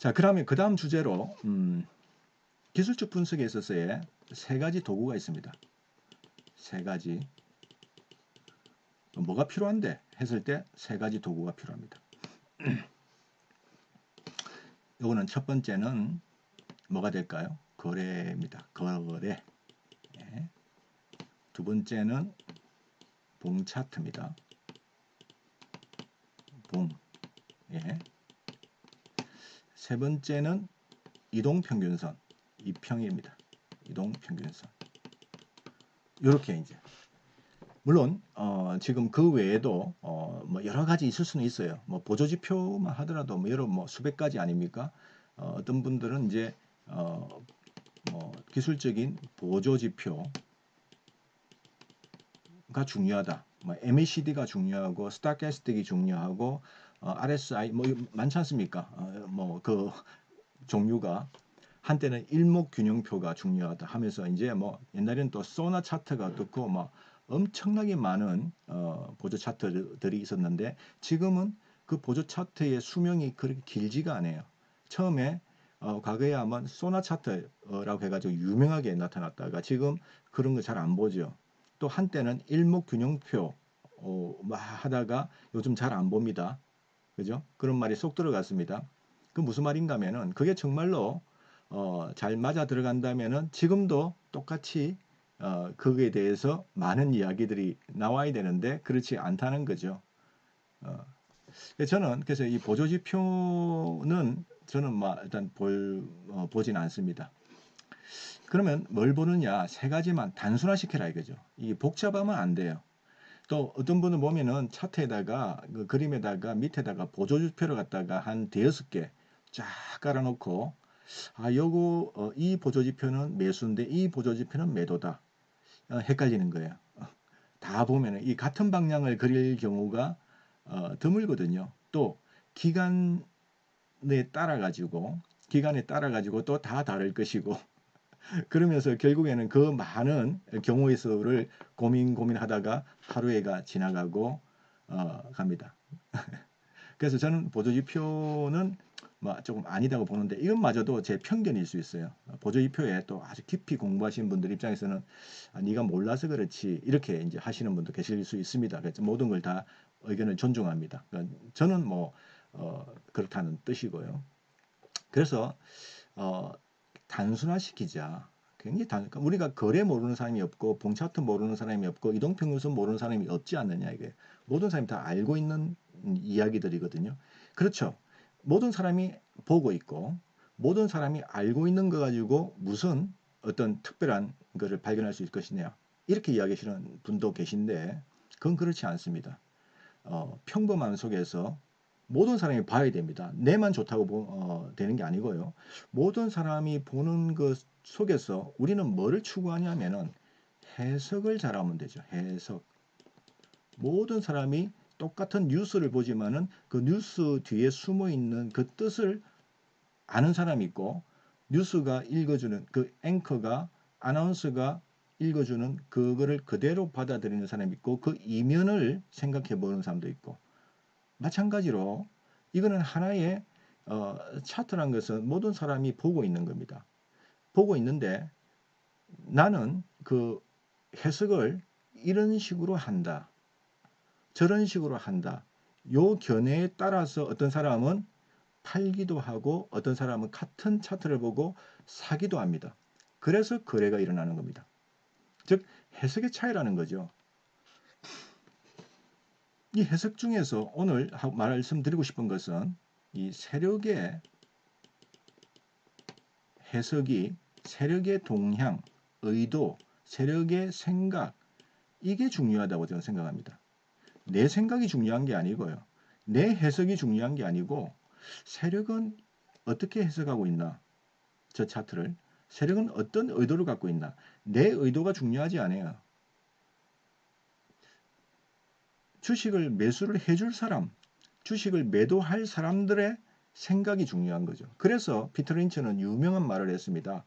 자, 그러면 그 다음 주제로 기술적 분석에 있어서의 세 가지 도구가 있습니다. 세 가지. 뭐가 필요한데 했을 때 세 가지 도구가 필요합니다. 요거는 첫 번째는 뭐가 될까요? 거래입니다. 거래. 예. 두 번째는 봉 차트입니다. 봉. 예. 세 번째는 이동평균선. 이평입니다. 이동평균선. 이렇게 이제 물론 지금 그 외에도 뭐 여러 가지 있을 수는 있어요. 뭐 보조지표만 하더라도 뭐 여러 뭐 수백 가지 아닙니까? 어떤 분들은 이제 뭐 기술적인 보조지표가 중요하다. 뭐 MACD가 중요하고 스탁캐스틱이 중요하고 RSI 뭐 많지 않습니까? 뭐 그 종류가 한때는 일목균형표가 중요하다 하면서 이제 뭐 옛날에는 또 소나 차트가 떴고 막 엄청나게 많은 보조 차트들이 있었는데 지금은 그 보조 차트의 수명이 그렇게 길지가 않아요. 처음에 과거에 아마 소나 차트라고 해가지고 유명하게 나타났다가 지금 그런 거 잘 안 보죠. 또 한때는 일목균형표 막 하다가 요즘 잘 안 봅니다. 그죠? 그런 말이 쏙 들어갔습니다. 그 무슨 말인가 하면은 그게 정말로 잘 맞아 들어간다면은 지금도 똑같이 거기에 대해서 많은 이야기들이 나와야 되는데 그렇지 않다는 거죠. 어, 저는 그래서 이 보조지표는 저는 뭐 일단 보진 않습니다. 그러면 뭘 보느냐 세 가지만 단순화시켜라 이거죠. 이게 복잡하면 안 돼요. 또 어떤 분은 보면은 차트에다가 그 그림에다가 밑에다가 보조지표를 갖다가 한 대여섯 개 쫙 깔아놓고 요거 이 보조지표는 매수인데 이 보조지표는 매도다. 헷갈리는 거예요. 다 보면은 이 같은 방향을 그릴 경우가 드물거든요. 또 기간에 기간에 따라 가지고 또 다 다를 것이고 그러면서 결국에는 그 많은 경우의 수를 고민하다가 하루에가 지나가고 갑니다. 그래서 저는 보조지표는 뭐 조금 아니다고 보는데 이것마저도 제 편견일 수 있어요. 보조지표에 또 아주 깊이 공부하시는 분들 입장에서는 네가 몰라서 그렇지 이렇게 이제 하시는 분도 계실 수 있습니다. 그래서 모든 걸 다 의견을 존중합니다. 그러니까 저는 뭐 그렇다는 뜻이고요. 그래서 어, 단순화시키자. 굉장히 그러니까 우리가 거래 모르는 사람이 없고 봉차트 모르는 사람이 없고 이동평균선 모르는 사람이 없지 않느냐 이게 모든 사람이 다 알고 있는 이야기들이거든요. 그렇죠. 모든 사람이 보고 있고 모든 사람이 알고 있는 거 가지고 무슨 어떤 특별한 거를 발견할 수 있을 것이냐 이렇게 이야기하시는 분도 계신데 그건 그렇지 않습니다. 평범함 속에서 모든 사람이 봐야 됩니다. 내만 좋다고 되는 게 아니고요. 모든 사람이 보는 것 속에서 우리는 뭐를 추구하냐면은 해석을 잘하면 되죠. 해석. 모든 사람이 똑같은 뉴스를 보지만은 그 뉴스 뒤에 숨어 있는 그 뜻을 아는 사람이 있고 뉴스가 읽어주는 그 앵커가 아나운서가 읽어주는 그거를 그대로 받아들이는 사람이 있고 그 이면을 생각해 보는 사람도 있고 마찬가지로 이거는 하나의 차트란 것은 모든 사람이 보고 있는 겁니다. 보고 있는데 나는 그 해석을 이런 식으로 한다. 저런 식으로 한다. 요 견해에 따라서 어떤 사람은 팔기도 하고 어떤 사람은 같은 차트를 보고 사기도 합니다. 그래서 거래가 일어나는 겁니다. 즉 해석의 차이라는 거죠. 이 해석 중에서 오늘 말씀드리고 싶은 것은 이 세력의 해석이 세력의 동향, 의도, 세력의 생각 이게 중요하다고 저는 생각합니다. 내 생각이 중요한 게 아니고요. 내 해석이 중요한 게 아니고 세력은 어떻게 해석하고 있나 저 차트를 세력은 어떤 의도를 갖고 있나 내 의도가 중요하지 않아요. 주식을 매수를 해줄 사람 주식을 매도할 사람들의 생각이 중요한 거죠. 그래서 피터 린치는 유명한 말을 했습니다.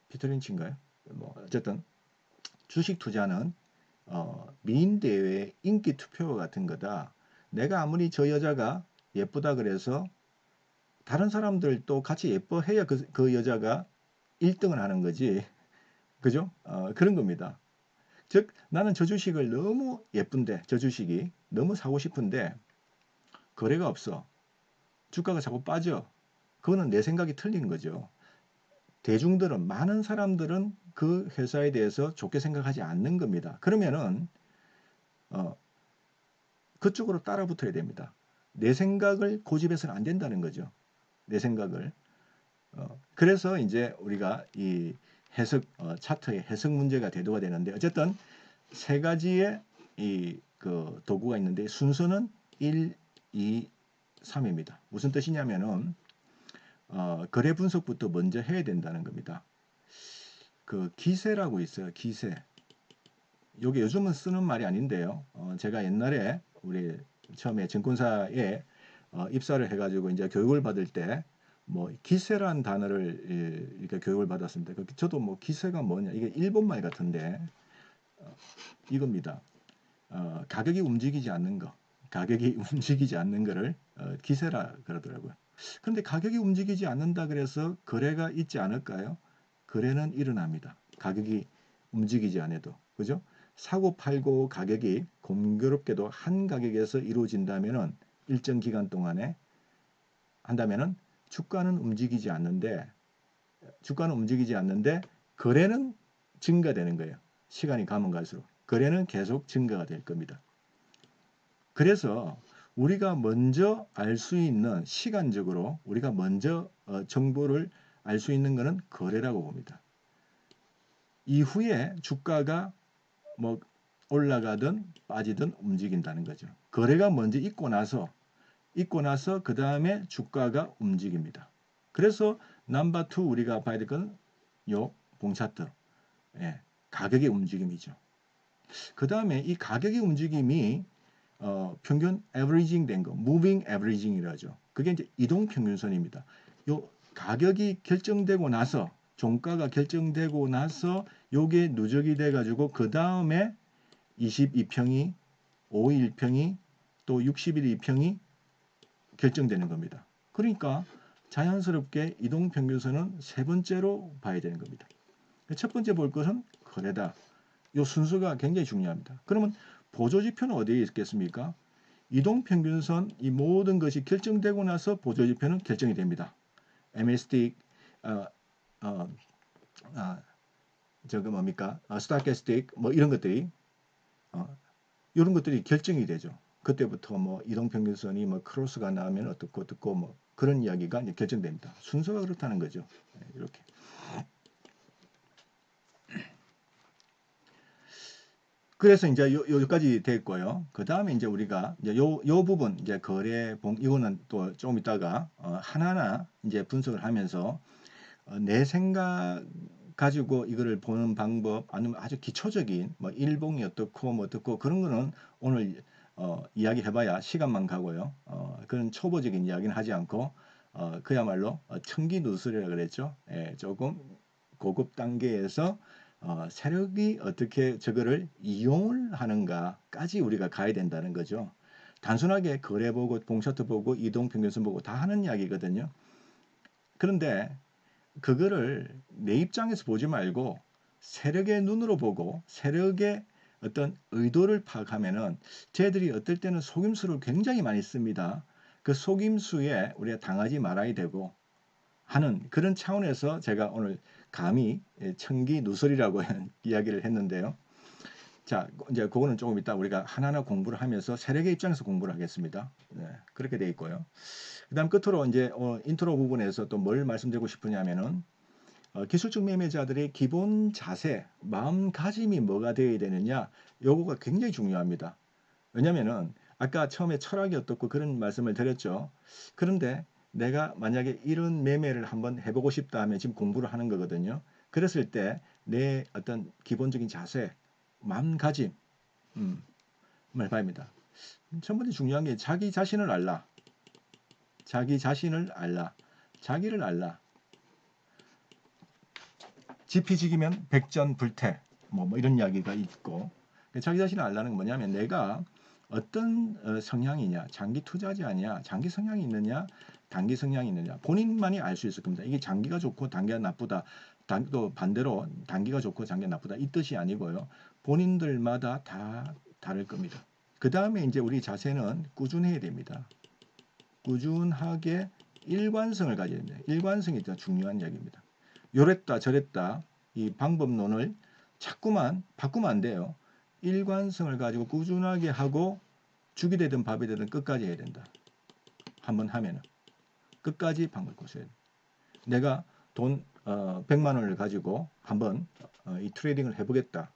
피터 린치인가요? 뭐 어쨌든 주식 투자는 미인 대회 인기 투표 같은 거다. 내가 아무리 저 여자가 예쁘다 그래서 다른 사람들도 같이 예뻐해야 그 여자가 1등을 하는 거지. 그죠? 그런 겁니다. 즉 나는 저 주식을 너무 예쁜데 저 주식이 너무 사고 싶은데 거래가 없어. 주가가 자꾸 빠져. 그거는 내 생각이 틀린 거죠. 대중들은 많은 사람들은 그 회사에 대해서 좋게 생각하지 않는 겁니다. 그러면은 그쪽으로 따라 붙어야 됩니다. 내 생각을 고집해서는 안 된다는 거죠. 내 생각을. 그래서 이제 우리가 이 해석 차트의 해석 문제가 대두가 되는데 어쨌든 세 가지의 그 도구가 있는데 순서는 1, 2, 3입니다. 무슨 뜻이냐면은 거래 분석부터 먼저 해야 된다는 겁니다. 그 기세라고 있어요. 기세. 요게 요즘은 쓰는 말이 아닌데요. 제가 옛날에 우리 처음에 증권사에 입사를 해가지고 이제 교육을 받을 때 뭐 기세란 단어를 이렇게 교육을 받았습니다. 저도 뭐 기세가 뭐냐 이게 일본 말 같은데 이겁니다. 가격이 움직이지 않는 거, 가격이 움직이지 않는 거를 기세라 그러더라고요. 그런데 가격이 움직이지 않는다 그래서 거래가 있지 않을까요? 거래는 일어납니다. 가격이 움직이지 않아도. 그죠? 사고 팔고 가격이 공교롭게도 한 가격에서 이루어진다면은 일정 기간 동안에 한다면은 주가는 움직이지 않는데 거래는 증가되는 거예요. 시간이 가면 갈수록 거래는 계속 증가가 될 겁니다. 그래서 우리가 먼저 알 수 있는 시간적으로 우리가 먼저 정보를 알 수 있는 것은 거래라고 봅니다. 이후에 주가가 뭐 올라가든 빠지든 움직인다는 거죠. 거래가 먼저 있고 나서 그 다음에 주가가 움직입니다. 그래서 넘버 2 우리가 봐야 될 건 요 봉차트. 예, 가격의 움직임이죠. 그 다음에 이 가격의 움직임이 평균 에버리징 된 거, 무빙 에버리징이라죠. 그게 이제 이동 평균선입니다. 요 가격이 결정되고 나서 종가가 결정되고 나서 요게 누적이 돼 가지고 그 다음에 22평이 5일평이 또 60일 2평이 결정되는 겁니다. 그러니까 자연스럽게 이동 평균선은 세 번째로 봐야 되는 겁니다. 첫 번째 볼 것은 거래다. 이 순서가 굉장히 중요합니다. 그러면 보조지표는 어디에 있겠습니까? 이동평균선 이 모든 것이 결정되고 나서 보조지표는 결정이 됩니다. MACD 저거 뭡니까? 스타캐스틱 뭐 이런 것들이 이런 것들이 결정이 되죠. 그때부터 뭐 이동평균선이 뭐 크로스가 나오면 어떻고 뭐 그런 이야기가 이제 결정됩니다. 순서가 그렇다는 거죠. 이렇게. 그래서 이제 여기까지 됐고요. 그 다음에 이제 우리가 이제 요 부분 이제 거래봉 이거는 또 조금 있다가 하나하나 이제 분석을 하면서 내 생각 가지고 이거를 보는 방법 아니면 아주 기초적인 뭐 일봉이 어떻고 뭐 어떻고 그런 거는 오늘 이야기 해봐야 시간만 가고요. 그런 초보적인 이야기는 하지 않고 그야말로 청기누설이라고 그랬죠. 예, 조금 고급 단계에서 세력이 어떻게 저거를 이용을 하는가까지 우리가 가야 된다는 거죠. 단순하게 거래 보고 봉차트 보고 이동평균선 보고 다 하는 이야기거든요. 그런데 그거를 내 입장에서 보지 말고 세력의 눈으로 보고 세력의 어떤 의도를 파악하면은 쟤들이 어떨 때는 속임수를 굉장히 많이 씁니다. 그 속임수에 우리가 당하지 말아야 되고 하는 그런 차원에서 제가 오늘 감히 청기누설이라고 이야기를 했는데요. 자, 이제 그거는 조금 이따 우리가 하나하나 공부를 하면서 세력의 입장에서 공부를 하겠습니다. 네, 그렇게 돼 있고요. 그 다음 끝으로 이제 인트로 부분에서 또 뭘 말씀드리고 싶으냐면은 기술적 매매자들의 기본 자세, 마음가짐이 뭐가 되어야 되느냐, 요거가 굉장히 중요합니다. 왜냐면은 아까 처음에 철학이 어떻고 그런 말씀을 드렸죠. 그런데 내가 만약에 이런 매매를 한번 해보고 싶다 하면 지금 공부를 하는 거거든요. 그랬을 때 내 어떤 기본적인 자세, 마음가짐, 을 봐야 합니다. 첫 번째 중요한 게 자기 자신을 알라. 자기 자신을 알라. 자기를 알라. 지피지기면 백전불태. 뭐 이런 이야기가 있고. 자기 자신을 알라는 건 뭐냐면 내가 어떤 성향이냐, 장기 투자자냐, 장기 성향이 있느냐, 단기 성향이 있느냐 본인만이 알 수 있을 겁니다. 이게 장기가 좋고 단기가 나쁘다. 또 반대로 단기가 좋고 장기가 나쁘다 이 뜻이 아니고요. 본인들마다 다 다를 겁니다. 그 다음에 이제 우리 자세는 꾸준해야 됩니다. 꾸준하게 일관성을 가져야 됩니다. 일관성이 더 중요한 이야기입니다. 요랬다 저랬다 이 방법론을 자꾸만 바꾸면 안 돼요. 일관성을 가지고 꾸준하게 하고 죽이 되든 밥이 되든 끝까지 해야 된다. 한번 하면은 끝까지 방법을 고쳐야 돼. 내가 돈 100만 원을 가지고 한번 이 트레이딩을 해보겠다.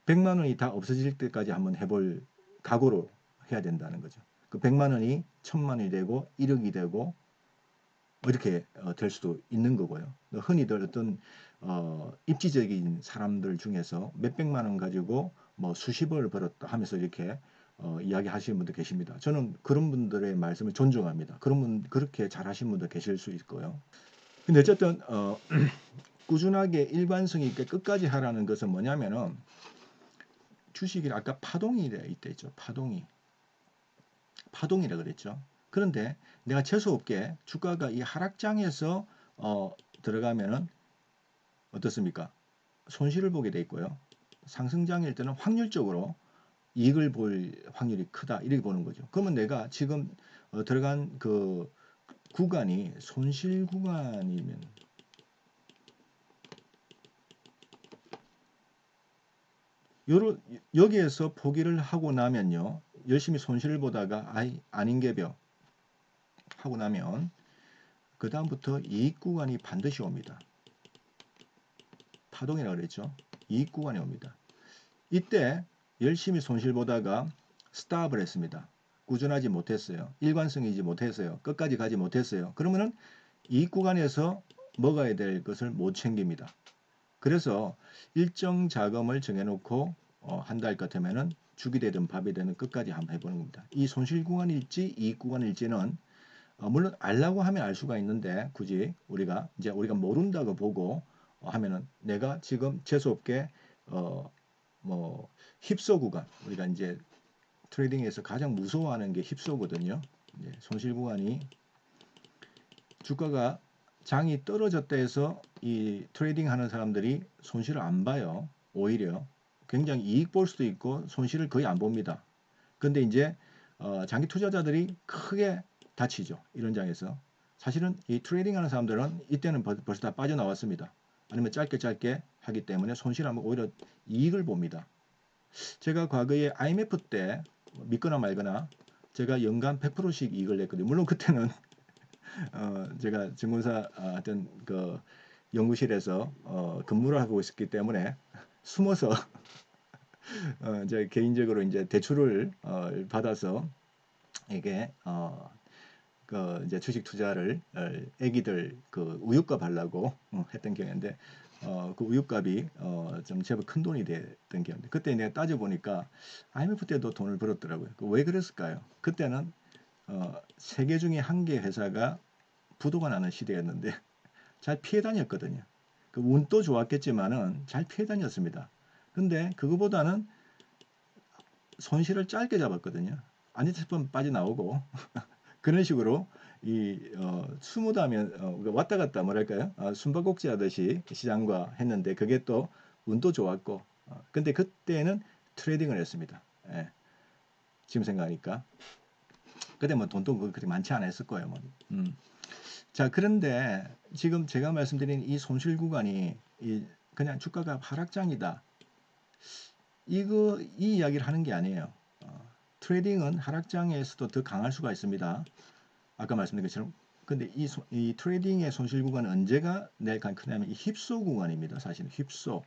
100만 원이 다 없어질 때까지 한번 해볼 각오로 해야 된다는 거죠. 그 100만 원이 1000만 원이 되고 1억이 되고 이렇게 될 수도 있는 거고요. 흔히들 어떤 입지적인 사람들 중에서 몇백만 원 가지고 뭐 수십억을 벌었다 하면서 이렇게 이야기하시는 분도 계십니다. 저는 그런 분들의 말씀을 존중합니다. 그런 분 그렇게 잘하시는 분도 계실 수 있고요. 근데 어쨌든 꾸준하게 일관성 있게 끝까지 하라는 것은 뭐냐면은 주식이 아까 파동이 있다 있죠. 파동이라 그랬죠. 그런데 내가 재수없게 주가가 이 하락장에서 들어가면은 어떻습니까? 손실을 보게 돼 있고요. 상승장일 때는 확률적으로 이익을 볼 확률이 크다 이렇게 보는 거죠. 그러면 내가 지금 들어간 그 구간이 손실 구간이면 여기에서 포기를 하고 나면요. 열심히 손실을 보다가 아닌개벼 하고 나면 그 다음부터 이익 구간이 반드시 옵니다. 파동이라고 그랬죠. 이익 구간이 옵니다. 이때 열심히 손실 보다가 스탑을 했습니다. 꾸준하지 못했어요. 일관성이지 못했어요. 끝까지 가지 못했어요. 그러면은 이익 구간에서 먹어야 될 것을 못 챙깁니다. 그래서 일정 자금을 정해놓고 한 달 같으면은 죽이 되든 밥이 되든 끝까지 한번 해보는 겁니다. 이 손실 구간일지 이익 구간일지는 물론 알라고 하면 알 수가 있는데 굳이 우리가 모른다고 보고 하면은 내가 지금 재수없게 뭐 힙소 구간 우리가 이제 트레이딩에서 가장 무서워하는 게 힙소거든요. 손실 구간이 주가가 장이 떨어졌다 해서 이 트레이딩 하는 사람들이 손실을 안 봐요. 오히려 굉장히 이익 볼 수도 있고 손실을 거의 안 봅니다. 근데 이제 장기 투자자들이 크게 다치죠. 이런 장에서. 사실은 이 트레이딩 하는 사람들은 이때는 벌써 다 빠져나왔습니다. 아니면 짧게 하기 때문에 손실하면 오히려 이익을 봅니다. 제가 과거에 IMF 때 믿거나 말거나 제가 연간 100%씩 이익을 냈거든요. 물론 그때는 제가 증권사 어떤 그 연구실에서 근무를 하고 있었기 때문에 숨어서 이제 개인적으로 이제 대출을 받아서 이게 그 이제 주식 투자를 애기들 그 우유값 하려고 했던 경우인데 그 우유값이 좀 제법 큰 돈이 됐던 경우인데 그때 내가 따져 보니까 IMF 때도 돈을 벌었더라고요. 왜 그랬을까요? 그때는 세개 중에 한 개 회사가 부도가 나는 시대였는데 잘 피해 다녔거든요. 그 운도 좋았겠지만은 잘 피해 다녔습니다. 근데 그거보다는 손실을 짧게 잡았거든요. 아니 싶으면 빠져나오고 그런 식으로 이 스무드하면 왔다 갔다 뭐랄까요? 숨바꼭질 하듯이 시장과 했는데 그게 또 운도 좋았고 근데 그때는 트레이딩을 했습니다. 예. 지금 생각하니까 그때 뭐 돈도 그렇게 많지 않았을 거예요. 뭐. 자 그런데 지금 제가 말씀드린 이 손실 구간이 그냥 주가가 하락장이다. 이 이야기를 하는 게 아니에요. 트레이딩은 하락장에서도 더 강할 수가 있습니다. 아까 말씀드린 것처럼. 근데 이 트레이딩의 손실 구간은 언제가 내가 크냐면 이 힙소 구간입니다. 사실은 힙소.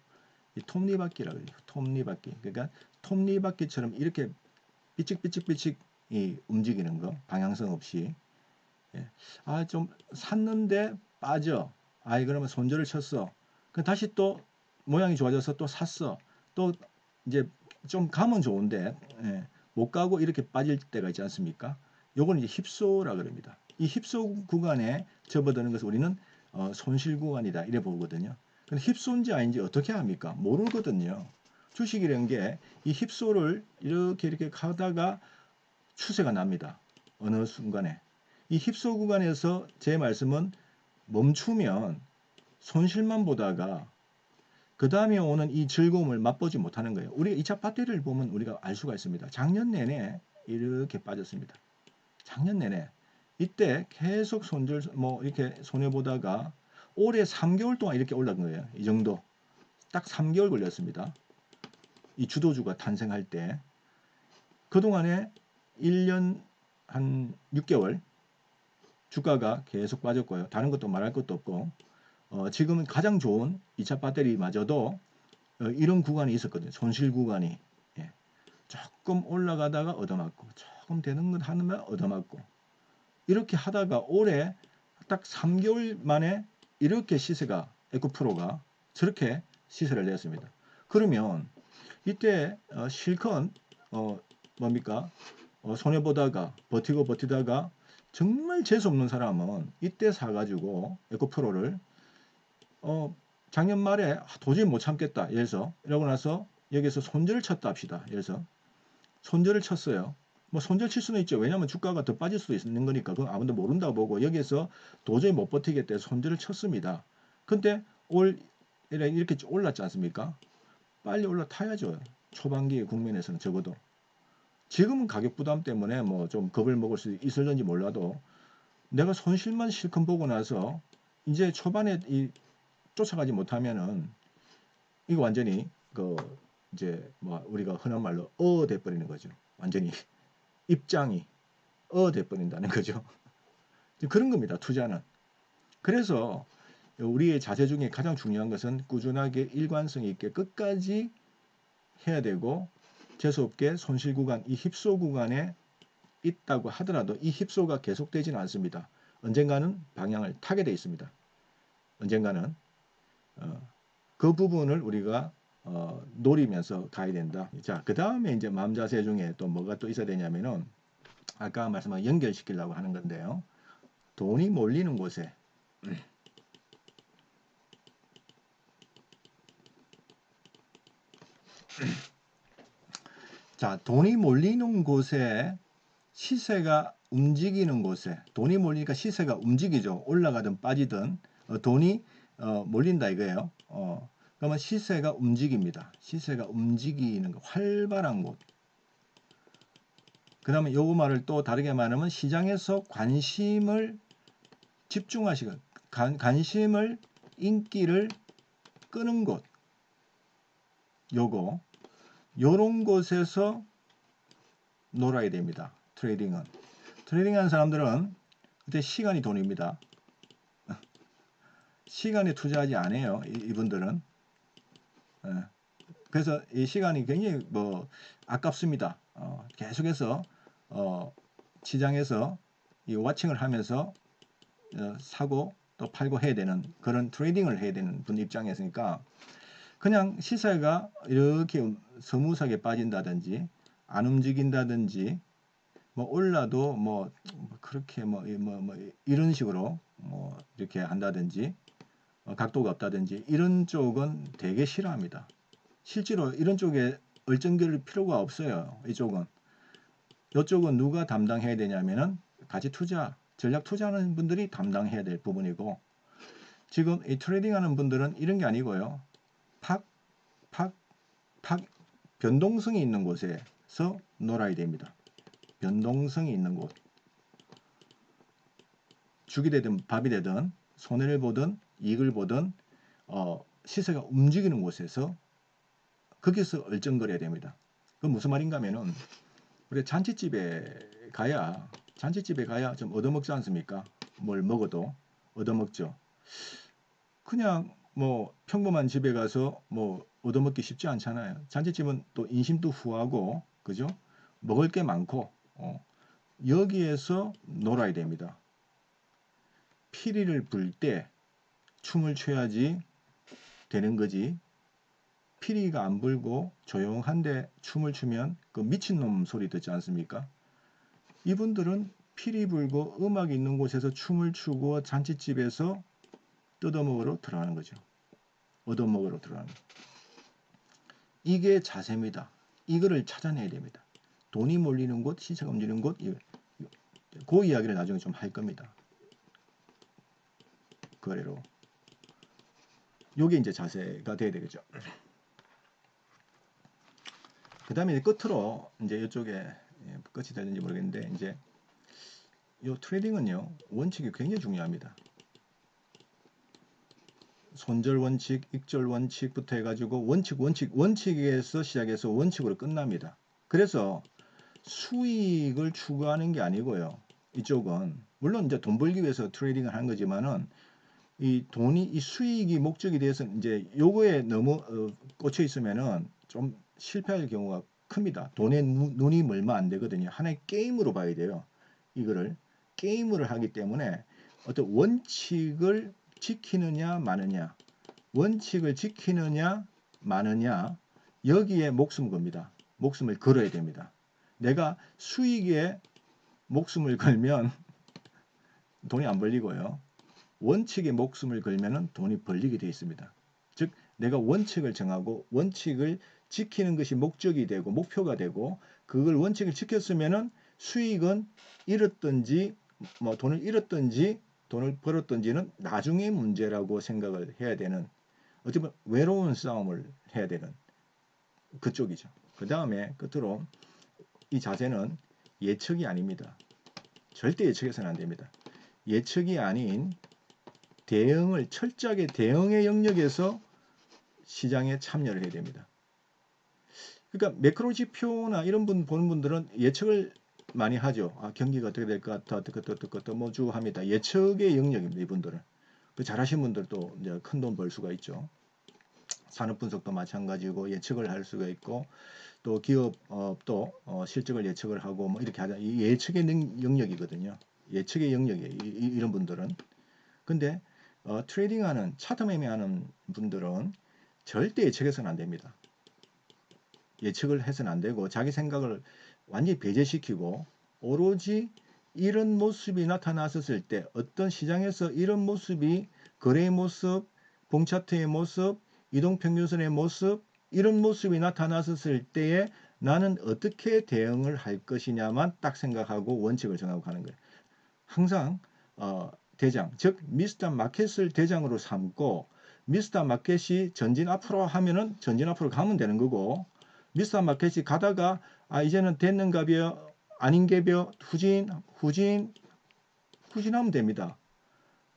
이 톱니바퀴라고 그래요. 톱니바퀴. 그러니까 톱니바퀴처럼 이렇게 삐찍삐찍삐찍 움직이는 거. 방향성 없이. 예. 좀 샀는데 빠져. 그러면 손절을 쳤어. 다시 또 모양이 좋아져서 또 샀어. 또 이제 좀 가면 좋은데 못 가고 이렇게 빠질 때가 있지 않습니까? 요거는 이제 힙소라 그럽니다. 이 힙소 구간에 접어드는 것을 우리는 손실 구간이다 이래 보거든요. 근데 힙소인지 아닌지 어떻게 합니까? 모르거든요. 주식이라는 게 이 힙소를 이렇게 하다가 추세가 납니다. 어느 순간에. 이 힙소 구간에서 제 말씀은 멈추면 손실만 보다가 그 다음에 오는 이 즐거움을 맛보지 못하는 거예요. 우리가 2차 배터리를 보면 우리가 알 수가 있습니다. 작년 내내 이렇게 빠졌습니다. 작년 내내. 이때 계속 손절, 뭐 이렇게 손해보다가 올해 3개월 동안 이렇게 올라간 거예요. 이 정도. 딱 3개월 걸렸습니다. 이 주도주가 탄생할 때. 그동안에 1년 한 6개월 주가가 계속 빠졌고요. 다른 것도 말할 것도 없고, 지금은 가장 좋은 2차 배터리마저도 이런 구간이 있었거든요. 손실 구간이. 예. 조금 올라가다가 얻어맞고, 조금 되는 것 하면 얻어맞고, 이렇게 하다가 올해 딱 3개월 만에 이렇게 시세가, 에코프로가 저렇게 시세를 냈습니다. 그러면 이때 실컷 뭡니까? 손해보다가 버티다가 정말 재수없는 사람은 이때 사가지고 에코프로를 작년 말에 도저히 못 참겠다. 예를 들어서 이러고 나서 여기서 손절을 쳤다 합시다. 예를 들어서 손절을 쳤어요. 뭐 손절 칠 수는 있죠. 왜냐하면 주가가 더 빠질 수도 있는 거니까 그건 아무도 모른다고 보고 여기에서 도저히 못 버티겠다 해서 손절을 쳤습니다. 근데 이렇게 올랐지 않습니까? 빨리 올라타야죠. 초반기 국면에서는 적어도. 지금은 가격 부담 때문에 뭐 좀 겁을 먹을 수 있을런지 몰라도 내가 손실만 실컷 보고 나서 이제 초반에 쫓아가지 못하면은 이거 완전히 이제 뭐 우리가 흔한 말로 돼 버리는 거죠. 완전히 입장이 돼 버린다는 거죠. 그런 겁니다. 투자는. 그래서 우리의 자세 중에 가장 중요한 것은 꾸준하게 일관성 있게 끝까지 해야 되고 재수없게 손실 구간, 이 힙소 구간에 있다고 하더라도 이 힙소가 계속되지는 않습니다. 언젠가는 방향을 타게 돼 있습니다. 언젠가는 그 부분을 우리가 노리면서 가야 된다. 자, 그 다음에 이제 마음 자세 중에 또 뭐가 또 있어야 되냐면은 아까 말씀한 연결시키려고 하는 건데요. 돈이 몰리는 곳에 자, 돈이 몰리는 곳에 시세가 움직이는 곳에 돈이 몰리니까 시세가 움직이죠. 올라가든 빠지든 돈이 몰린다 이거예요. 그러면 시세가 움직입니다. 시세가 움직이는 거, 활발한 곳. 그 다음에 요거 말을 또 다르게 말하면 시장에서 관심을 집중하시고 관심을 인기를 끄는 곳. 요런 곳에서 놀아야 됩니다. 트레이딩은. 트레이딩하는 사람들은 그때 시간이 돈입니다. 시간에 투자하지 않아요. 이분들은. 그래서 이 시간이 굉장히 아깝습니다. 계속해서 시장에서 이 워칭을 하면서 사고 또 팔고 해야 되는 그런 트레이딩을 해야 되는 분 입장이었으니까 그냥 시세가 이렇게 서무사하게 빠진다든지 안 움직인다든지 뭐 올라도 뭐 그렇게 이런 식으로 이렇게 한다든지 각도가 없다든지 이런 쪽은 되게 싫어합니다. 실제로 이런 쪽에 얼쩡거릴 필요가 없어요. 이쪽은 누가 담당해야 되냐면은 가치 투자, 전략 투자하는 분들이 담당해야 될 부분이고 지금 이 트레이딩 하는 분들은 이런 게 아니고요. 팍 변동성이 있는 곳에서 놀아야 됩니다. 변동성이 있는 곳. 죽이 되든 밥이 되든 손해를 보든 이익을 보든 시세가 움직이는 곳에서 거기서 얼쩡거려야 됩니다. 그건 무슨 말인가 하면은 우리 잔치집에 가야 좀 얻어먹지 않습니까? 뭘 먹어도 얻어먹죠. 그냥 뭐 평범한 집에 가서 뭐 얻어먹기 쉽지 않잖아요. 잔치집은 또 인심도 후하고 그죠? 먹을 게 많고 여기에서 놀아야 됩니다. 피리를 불 때 춤을 춰야지 되는 거지. 피리가 안 불고 조용한데 춤을 추면 그 미친놈 소리 듣지 않습니까? 이분들은 피리 불고 음악이 있는 곳에서 춤을 추고 잔치집에서 뜯어먹으러 들어가는 거죠. 얻어먹으러 들어가는 거죠. 이게 자세입니다. 이거를 찾아내야 됩니다. 돈이 몰리는 곳, 시세가 움직이는 곳. 그 이야기를 나중에 좀 할 겁니다. 거래로. 요게 이제 자세가 돼야 되겠죠. 그 다음에 끝으로 이제 이쪽에 끝이 될는지 모르겠는데 이제 요 트레이딩은요 원칙이 굉장히 중요합니다. 손절 원칙, 익절 원칙부터 해가지고 원칙에서 시작해서 원칙으로 끝납니다. 그래서 수익을 추구하는 게 아니고요. 이쪽은 물론 이제 돈 벌기 위해서 트레이딩을 하는 거지만은 이 수익이 목적이 돼서 이제 요거에 너무 꽂혀 있으면은 좀 실패할 경우가 큽니다. 돈에 눈이 멀면 안 되거든요. 하나의 게임으로 봐야 돼요. 이거를 게임을 하기 때문에 어떤 원칙을 지키느냐 마느냐, 원칙을 지키느냐 마느냐, 여기에 목숨을 겁니다. 목숨을 걸어야 됩니다. 내가 수익에 목숨을 걸면 돈이 안 벌리고요. 원칙에 목숨을 걸면 돈이 벌리게 되어 있습니다. 즉 내가 원칙을 정하고 원칙을 지키는 것이 목적이 되고 목표가 되고, 그걸 원칙을 지켰으면 수익은 잃었든지 뭐 돈을 잃었든지 돈을 벌었든지는 나중의 문제라고 생각을 해야 되는, 어찌 보면 외로운 싸움을 해야 되는 그쪽이죠. 그 다음에 끝으로 이 자세는 예측이 아닙니다. 절대 예측해서는 안 됩니다. 예측이 아닌 대응을 철저하게 대응의 영역에서 시장에 참여를 해야 됩니다. 그러니까 매크로 지표나 이런 분 보는 분들은 예측을 많이 하죠. 아, 경기가 어떻게 될 것 같아, 어떻게 뭐 쭉 합니다. 예측의 영역입니다. 이분들은. 그 잘하신 분들도 이제 큰 돈 벌 수가 있죠. 산업 분석도 마찬가지고 예측을 할 수가 있고, 또 기업도 실적을 예측을 하고 뭐 이렇게 하자. 이 예측의 영역이거든요. 예측의 영역이에요. 이런 분들은. 근데 트레이딩하는 차트 매매하는 분들은 절대 예측해서는 안 됩니다. 예측을 해서는 안 되고 자기 생각을 완전히 배제시키고 오로지 이런 모습이 나타났을 때, 어떤 시장에서 이런 모습이 거래의 모습, 봉차트의 모습, 이동평균선의 모습, 이런 모습이 나타났을 때에 나는 어떻게 대응을 할 것이냐만 딱 생각하고 원칙을 정하고 가는 거예요. 항상 대장, 즉 미스터 마켓을 대장으로 삼고 미스터 마켓이 전진 앞으로 하면은 전진 앞으로 가면 되는 거고, 미스터 마켓이 가다가 이제는 됐는가벼 아닌게벼 후진하면 됩니다.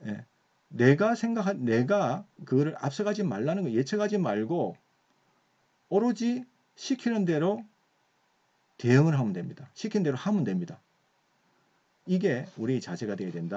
예. 내가 그거를 앞서가지 말라는 거, 예측하지 말고 오로지 시키는 대로 대응을 하면 됩니다. 시키는 대로 하면 됩니다. 이게 우리의 자세가 되어야 된다.